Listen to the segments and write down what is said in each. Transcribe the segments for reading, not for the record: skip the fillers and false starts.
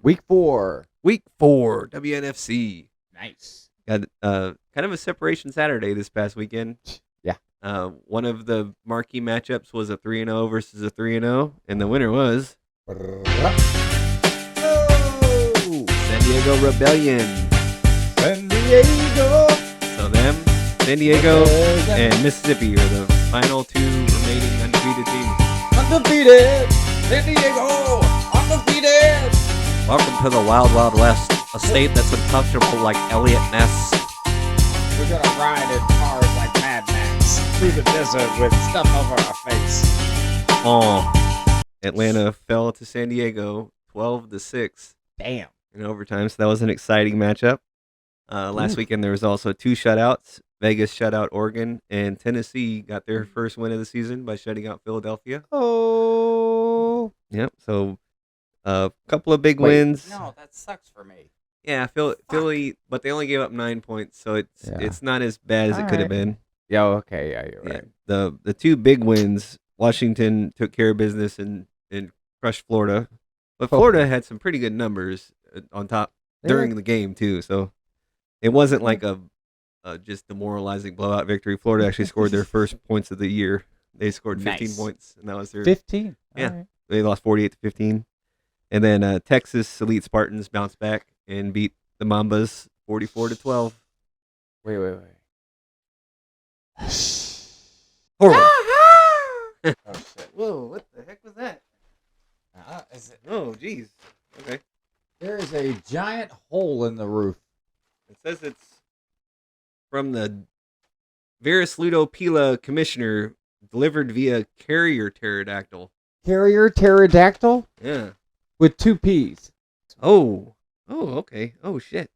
Week 4. Week 4, WNFC. Nice. Got kind of a separation Saturday this past weekend. Yeah. One of the marquee matchups was a 3-0 versus a 3-0, and the winner was San Diego Rebellion. San Diego. So them, San Diego, and Mississippi are the final 2 remaining undefeated teams. Undefeated. San Diego. Undefeated. Welcome to the Wild Wild West, a state that's untouchable like Elliot Ness. We're going to ride in cars like Mad Max through the desert with stuff over our face. Oh, Atlanta fell to San Diego 12-6. Damn. In overtime, so that was an exciting matchup. Last weekend there was also 2 shutouts. Vegas shut out Oregon, and Tennessee got their first win of the season by shutting out Philadelphia. Oh. Yep, so a couple of big wins. No, that sucks for me. Yeah, Philly, but they only gave up 9 points, so it's not as bad as it could have been. Yeah, okay, yeah, you're right. The 2 big wins, Washington took care of business and crushed Florida. But Florida had some pretty good numbers on top during the game, too. So it wasn't like a just demoralizing blowout victory. Florida actually scored their first points of the year. They scored 15 points, and that was their 15. Yeah, right. They lost 48-15, and then Texas Elite Spartans bounced back and beat the Mambas 44-12. Wait. Horrible. Oh shit! Whoa! What the heck was that? Is it? Oh, jeez. Okay. There is a giant hole in the roof. It says it's from the Veris Ludo Pila commissioner, delivered via carrier pterodactyl. Carrier pterodactyl Yeah. with 2 P's. Oh, okay. Oh, shit.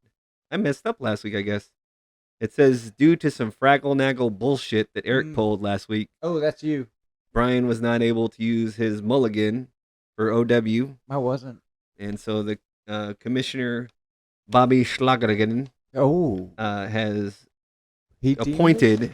I messed up last week, I guess. It says, due to some fraggle-naggle bullshit that Eric pulled last week, Oh, that's you. Bryan was not able to use his mulligan for OW. I wasn't. And so the commissioner, Bobby Schlagergen, Oh. has He appointed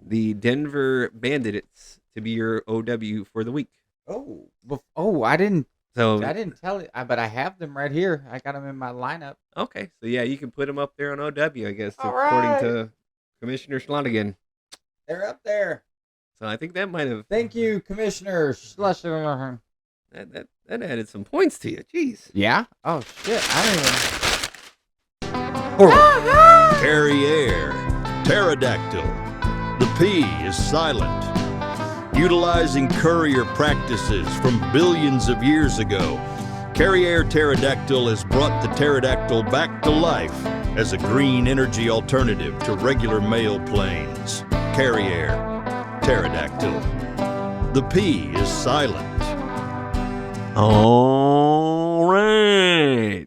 the Denver Bandits to be your OW for the week. I didn't So tell you, but I have them right here. I got them in my lineup. okay, so yeah, you can put them up there on OW, I guess, All according right. to Commissioner Schlonigan. They're up there. So I think that might have Thank you, Commissioner Schlusser. that added some points to you. Jeez. Yeah? Oh, shit. I don't even... Carrier, pterodactyl. The P is silent. Utilizing courier practices from billions of years ago, Carrier pterodactyl has brought the pterodactyl back to life as a green energy alternative to regular mail planes. Carrier, pterodactyl. The P is silent. All right.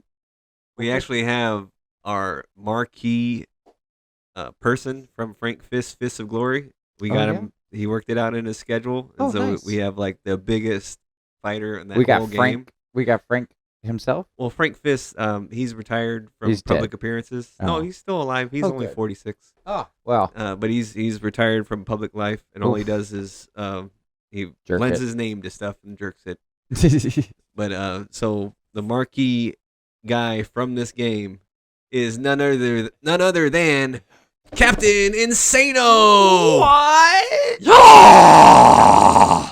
We actually have our marquee person from Frank Fists of Glory. We got him. He worked it out in his schedule, and so nice. we have like the biggest fighter in that We got whole Frank. game. We got Frank himself. Well, Frank Fist, he's retired from He's public dead. appearances. Oh. No, he's still alive. He's only good. 46. Oh, well. But he's retired from public life, and all he Oof. does is he Jerk lends it. his name to stuff and jerks it. But so the marquee guy from this game is none other than Captain Insano. What? Yeah!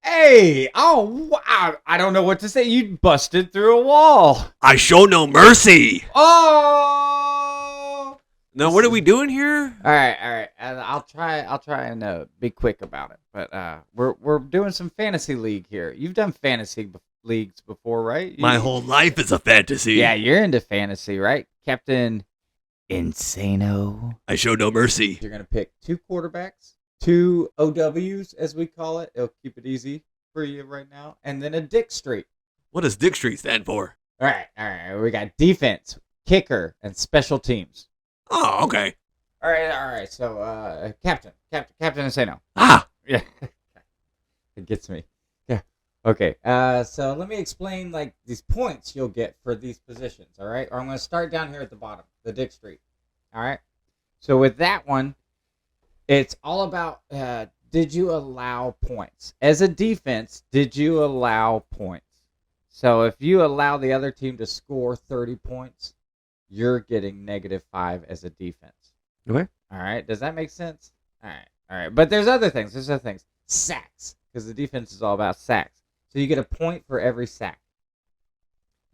Hey! Oh, wow. I don't know what to say. You busted through a wall. I show no mercy. Oh! Now, what are we doing here? All right. And I'll try and be quick about it. But we're doing some fantasy league here. You've done fantasy leagues before, right? My whole life is a fantasy. Yeah, you're into fantasy, right, Captain Insano? I show no mercy. You're gonna pick 2 quarterbacks, 2 OWs as we call it. It'll keep it easy for you right now, and then a Dick Street. What does Dick Street stand for? All right. We got defense, kicker, and special teams. Oh, okay. All right. So, Captain Insano. Ah, Yeah, it gets me. Yeah. Okay. So let me explain like these points you'll get for these positions. All right. Or I'm going to start down here at the bottom, the Dick Street. All right. So with that one, it's all about did you allow points as a defense? Did you allow points? So if you allow the other team to score 30 points, you're getting -5 as a defense. Okay. All right. Does that make sense? All right. All right. But there's other things. Sacks, because the defense is all about sacks. So you get a point for every sack.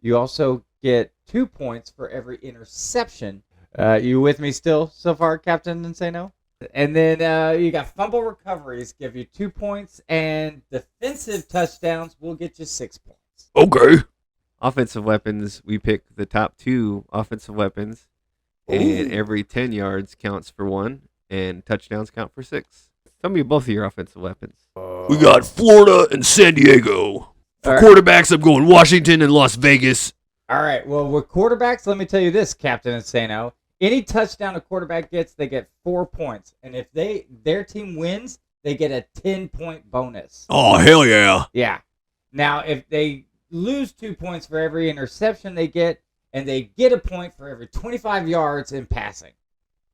You also get 2 points for every interception. You with me still so far, Captain Insano? And then you got fumble recoveries, give you 2 points, and defensive touchdowns will get you 6 points. Okay. Offensive weapons, we pick the top 2 offensive weapons, and every 10 yards counts for 1, and touchdowns count for 6. Tell me both of your offensive weapons. We got Florida and San Diego. For All right. quarterbacks, I'm going Washington and Las Vegas. All right. Well, with quarterbacks, let me tell you this, Captain Insano. Any touchdown a quarterback gets, they get 4 points. And if their team wins, they get a 10-point bonus. Oh, hell yeah. Yeah. Now, if they lose 2 points for every interception they get, and they get a point for every 25 yards in passing.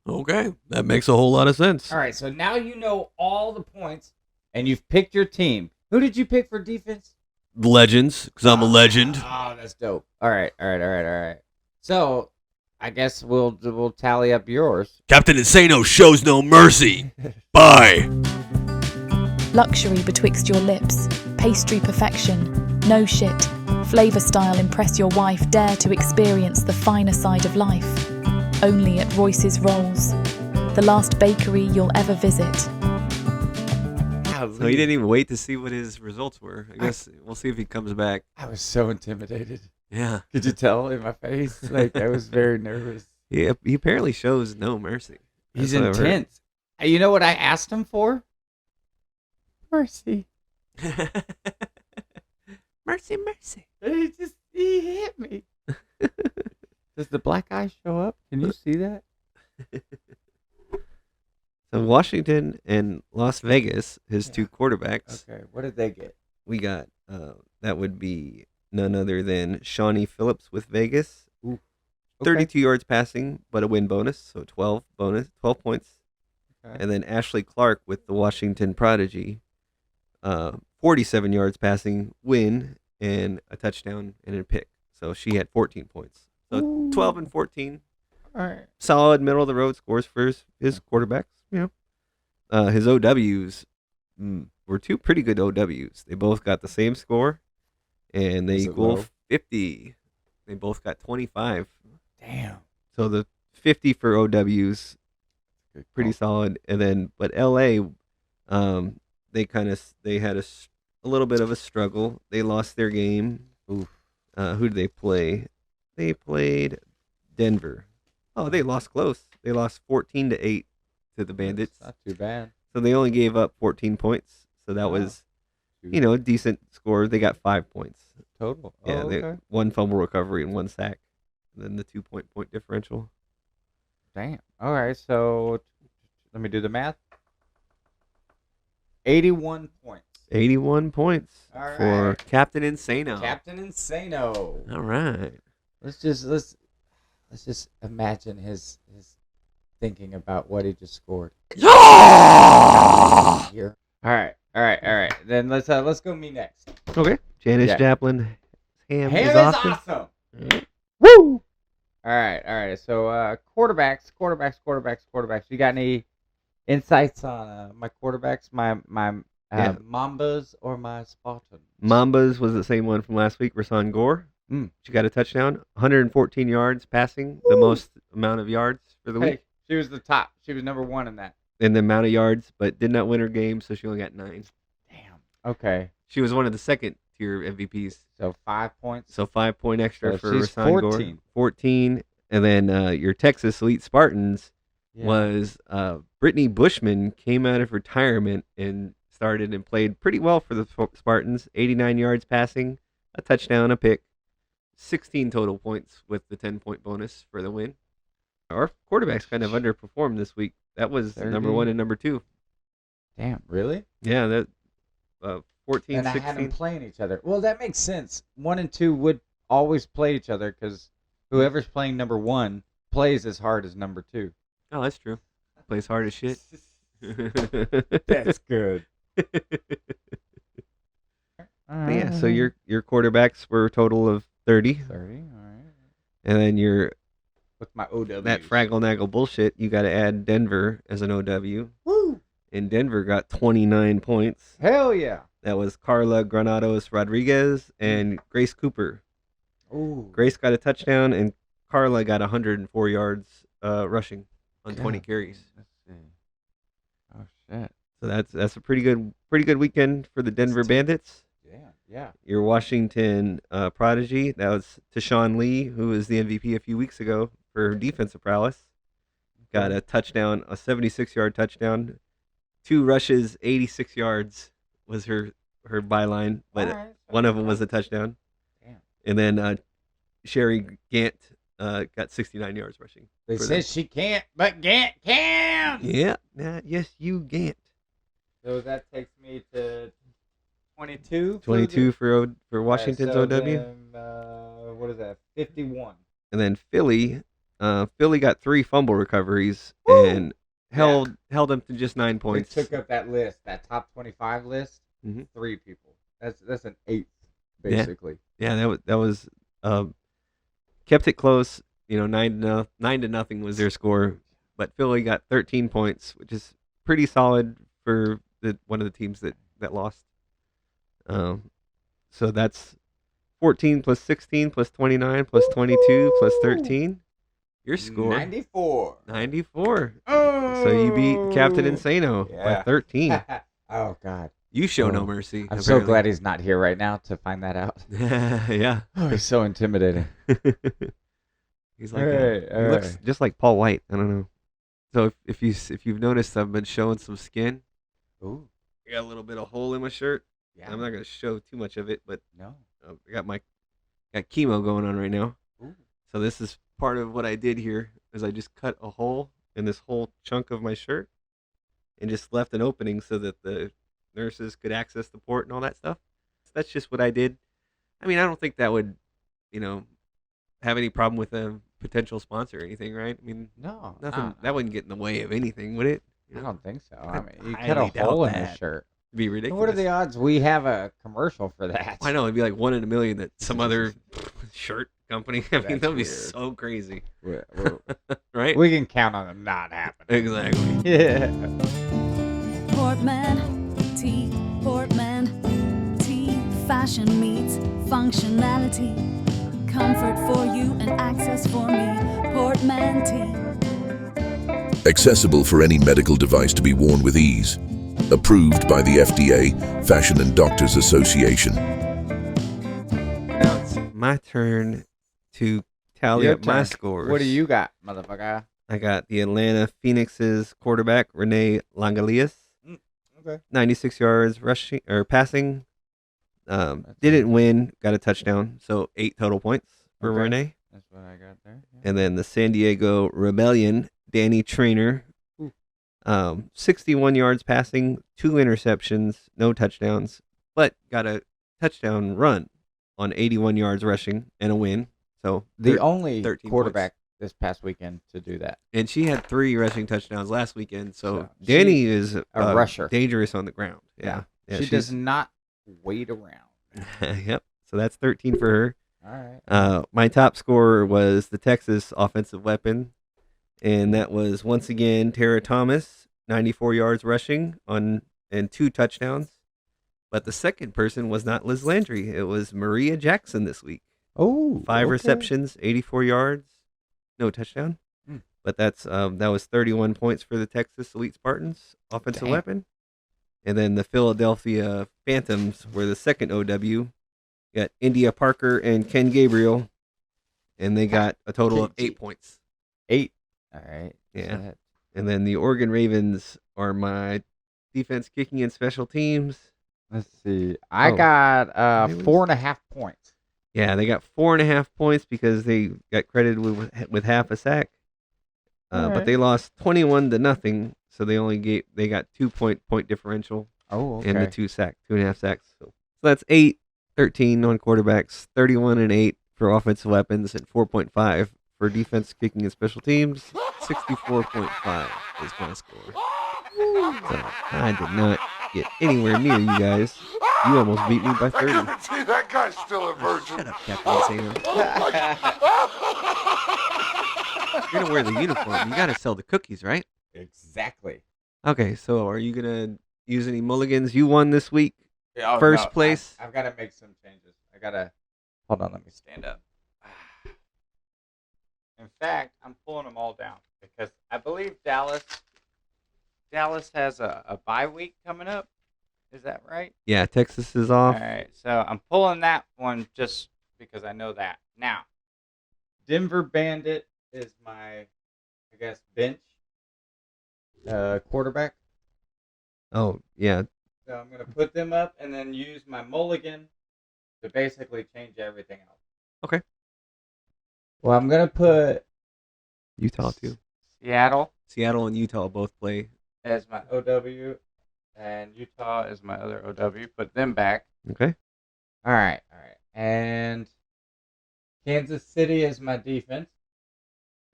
Okay, that makes a whole lot of sense. All right, so now you know all the points, and you've picked your team. Who did you pick for defense? Legends, because I'm a legend. Oh, that's dope. All right. So, I guess we'll tally up yours. Captain Insano shows no mercy. Bye. Luxury betwixt your lips, pastry perfection, no shit, flavour style impress your wife, dare to experience the finer side of life. Only at Royce's Rolls, the last bakery you'll ever visit. So he didn't even wait to see what his results were. I guess we'll see if he comes back. I was so intimidated. Yeah. Could you tell in my face? Like, I was very nervous. He apparently shows no mercy. He's That's what I've heard. intense. You know what I asked him for? Mercy. Mercy. He hit me. Does the black eye show up? Can you see that? So Washington and Las Vegas, his 2 quarterbacks. Okay, what did they get? We got that would be none other than Shawnee Phillips with Vegas. Ooh. Okay. 32 yards passing, but a win bonus, so 12 points. Okay. And then Ashley Clark with the Washington Prodigy, 47 yards passing, win, and a touchdown and a pick. So she had 14 points. So Ooh. 12 and 14. All right. Solid middle of the road scores for his quarterbacks. You know, his OWs were 2 pretty good OWs. They both got the same score, and they Is it equal low? 50. They both got 25. Damn. So the 50 for OWs, Good pretty call. solid. And then, but LA, they had a little bit of a struggle. They lost their game. Oof. Who did they play? They played Denver. Oh, they lost close. They lost 14-8 to the Bandits. Not too bad. So they only gave up 14 points. So that Wow. was, a decent score. They got 5 points. Total. Yeah, Oh, okay. 1 fumble recovery and 1 sack. And then the 2-point differential. Damn. All right. So let me do the math. 81 points. 81 points All for right. Captain Insano. Captain Insano. All right. Let's just imagine his thinking about what he just scored. Here. All right. Then let's go me next. Okay. Janice Yeah. Joplin. Ham Ham is is awesome. awesome. Woo! All right. So quarterbacks. You got any insights on my quarterbacks? My Yeah. Mambas or my Spartans? Mambas was the same one from last week. Rasan Gore. She got a touchdown. 114 yards passing, the most amount of yards for the week. Hey, she was the top. She was number 1 in that. In the amount of yards, but did not win her game, so she only got 9. Damn. Okay. She was one of the second tier MVPs. So 5 points. So 5-point extra So for she's Rasan 14. Gore. 14. And then your Texas Elite Spartans Yeah. was Brittany Bushman came out of retirement and started and played pretty well for the Spartans. 89 yards passing, a touchdown, a pick, 16 total points with the 10-point bonus for the win. Our quarterbacks kind of underperformed this week. That was number 1 and number 2. Damn. Really? Yeah, that 14, And I 16. had them playing each other. Well, that makes sense. 1 and 2 would always play each other because whoever's playing number 1 plays as hard as number 2. Oh, that's true. Plays hard as shit. That's good. But yeah, so your quarterbacks were a total of 30. 30, all right. And then With my OW. that Fraggle Naggle bullshit, you got to add Denver as an OW. Woo! And Denver got 29 points. Hell yeah. That was Carla Granados Rodriguez and Grace Cooper. Ooh. Grace got a touchdown, and Carla got 104 yards rushing on 20 carries. Let's see. Oh shit. So that's a pretty good weekend for the Denver Bandits. Yeah. Your Washington prodigy, that was Tashawn Lee, who was the MVP a few weeks ago for her defensive prowess. Got a touchdown, a 76-yard touchdown. 2 rushes, 86 yards was her byline, but one of them was a touchdown. Damn. And then Sherry Gant got 69 yards rushing. They said she can't, but Gant can. Yeah. Yes, you Gant. So that takes me to 22. 22 for Washington's OW. Then, what is that? 51. And then Philly got 3 fumble recoveries and held them to just 9 points. They took up that list, that top 25 list. 3 people. That's an 8th, basically. Yeah, that was kept it close. 9-0 was their score, but Philly got 13 points, which is pretty solid for one of the teams that lost. So that's 14 plus 16 plus 29 plus 22 plus 13. Your score 94. 94. Oh, So you beat Captain Insano by 13. Oh God. You show no mercy. I'm so glad he's not here right now to find that out. Yeah. Oh, he's so intimidating. He's like he looks just like Paul White. I don't know. So if you've noticed, I've been showing some skin. Ooh. I got a little bit of hole in my shirt. Yeah. I'm not gonna show too much of it, but No. I got chemo going on right now. Ooh. So this is part of what I did here is I just cut a hole in this whole chunk of my shirt and just left an opening so that the nurses could access the port and all that stuff. So that's just what I did. I mean, I don't think that would, have any problem with a potential sponsor or anything, right? I mean, No. nothing. That wouldn't get in the way of anything, would it? I don't think so. I mean, you highly cut a doubt hole in that. his shirt. It'd be ridiculous. What are the odds we have a commercial for that? I know it'd be like 1 in a million that some other shirt company. I mean, That's that'd be weird. so crazy, We're- right? we can count on them not happening. Exactly. Yeah. Portmanteau, fashion meets functionality, comfort for you and access for me. Portmanteau. Accessible for any medical device to be worn with ease. Approved by the FDA, Fashion and Doctors Association. Now it's my turn to tally Your up my turn. scores. What do you got, motherfucker? I got the Atlanta Phoenix's quarterback Renee Langelius, Okay. 96 yards rushing or passing. Didn't win, got a touchdown, so 8 total points for Okay. Renee. That's what I got there. Yeah. And then the San Diego Rebellion, Danny Trainer, 61 yards passing, 2 interceptions, no touchdowns, but got a touchdown run on 81 yards rushing and a win. So The only 13 quarterback this past weekend to do that. And she had 3 rushing touchdowns last weekend. So So Danny she- is a rusher. dangerous on the ground. Yeah. She does not wait around. Yep. So that's 13 for her. All right. My top scorer was the Texas offensive weapon, and that was once again Tara Thomas, 94 yards rushing and 2 touchdowns. But the second person was not Liz Landry. It was Maria Jackson this week. Oh, 5 okay. receptions, 84 yards, no touchdown. Hmm. But that was 31 points for the Texas Elite Spartans offensive Damn. weapon. And then the Philadelphia Phantoms were the second OW. Got India Parker and Ken Gabriel, and they got a total of 8 points. 8. All right. Yeah. Shit. And then the Oregon Ravens are my defense, kicking, and special teams. Let's see. I Oh. got Ravens? 4.5 points. Yeah, they got 4.5 points because they got credited with half a sack. But Alright. they lost 21-0, so they got 2-point differential Oh, okay. and the 2.5 sacks. So that's 8-13 on quarterbacks, 31 and 8 for offensive weapons, and 4.5 for defense, kicking, and special teams. 64.5 is my score. So I did not get anywhere near you guys. You almost beat me by I 30. guarantee that guy's still a virgin. Shut up, Captain Insano. You're gonna wear the uniform. You gotta sell the cookies, right? Exactly. Okay, so are you gonna use any mulligans? You won this week. Yeah, First place. I've got to make some changes. Hold on, let me stand up. In fact, I'm pulling them all down because I believe Dallas has a bye week coming up. Is that right? Yeah, Texas is All off. right, so I'm pulling that one just because I know that. Now, Denver Bandit is my, I guess, bench quarterback. Oh, yeah. So I'm going to put them up and then use my mulligan to basically change everything else. Okay. Well, I'm going to put Utah too. Seattle Seattle and Utah both play. as my OW, and Utah is my other OW. Put them back. Okay. All right. And Kansas City is my defense.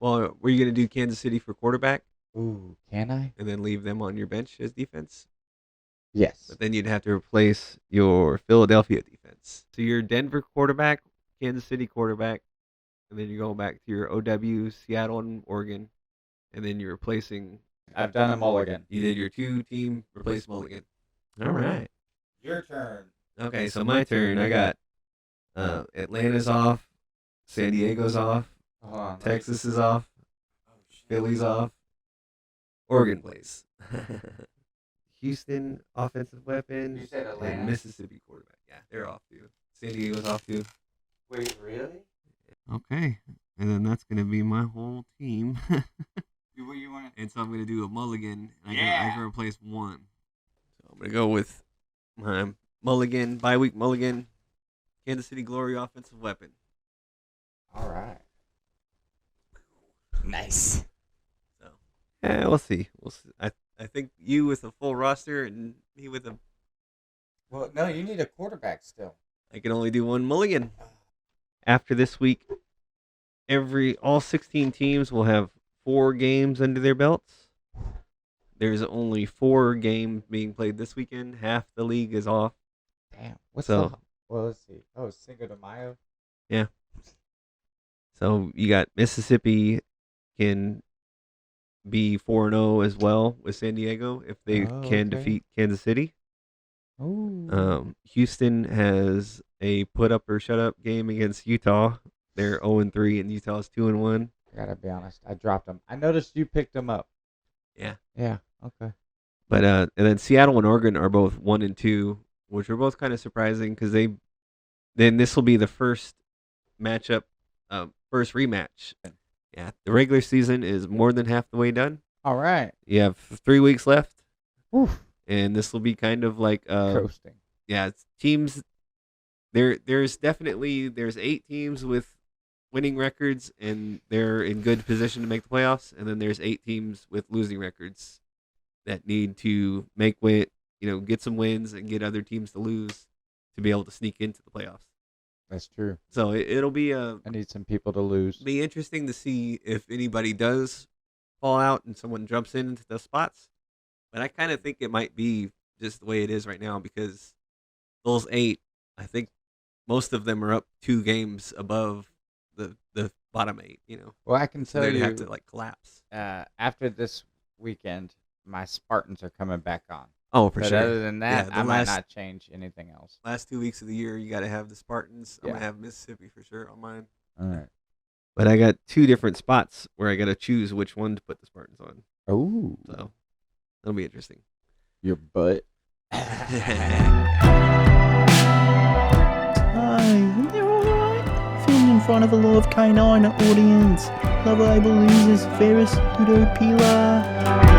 Well, were you gonna do Kansas City for quarterback Ooh, can I? and then leave them on your bench as defense? Yes. But then you'd have to replace your Philadelphia defense. So your Denver quarterback, Kansas City quarterback, and then you're going back to your OW, Seattle and Oregon, and then you're replacing. I've done a mulligan. You did your 2-team replace mulligan. All right. Your turn. Okay, so my turn. I got Atlanta's off, San Diego's off, Hold on. Texas is off, Philly's off, Oregon plays. Houston offensive weapon, You said Atlanta? and Mississippi quarterback. Yeah, they're off too. San Diego's off too. Wait, really? Okay, and then that's gonna be my whole team. What you want And so I'm gonna do a mulligan. And I Yeah. can replace one. So I'm gonna go with my mulligan, bye week mulligan, Kansas City Glory offensive weapon. All right. Nice. So yeah, we'll see. I think you with a full roster and me with a. Well, no, you need a quarterback still. I can only do one mulligan. After this week, all 16 teams will have 4 games under their belts. There's only 4 games being played this weekend. Half the league is off. Damn. What's So- well, let's see. Oh, Cinco de Mayo. Yeah. So you got Mississippi can be 4-0 as well with San Diego if they Oh, can okay. defeat Kansas City. Oh. Houston has a put up or shut up game against Utah. They're 0-3 and Utah's 2-1. I gotta be honest. I dropped them. I noticed you picked them up. Yeah. Yeah. Okay. But and then Seattle and Oregon are both 1-2, which are both kind of surprising because then this will be the first matchup, first rematch. Yeah, the regular season is more than half the way done. All right. You have 3 weeks left, Oof. and this will be kind of like Coasting. yeah, it's teams. There's 8 teams with winning records, and they're in good position to make the playoffs. And then there's 8 teams with losing records that need to get some wins and get other teams to lose to be able to sneak into the playoffs. That's true. So it'll be I need some people to lose. be interesting to see if anybody does fall out and someone jumps into those spots. But I kind of think it might be just the way it is right now because those 8, I think most of them are up 2 games above the bottom 8. Well, I can So tell they'd you. have to collapse. After this weekend, my Spartans are coming back on. Oh, for But sure. other than that, Yeah, I might not change anything else. Last 2 weeks of the year, you got to have the Spartans. I'm Yeah. gonna have Mississippi for sure on mine. All right. But I got 2 different spots where I got to choose which one to put the Spartans on. Oh, So that'll be interesting. your butt. Hi, they're alright. Filmed in front of a live canine audience. Love label is Veris Ludo Pila.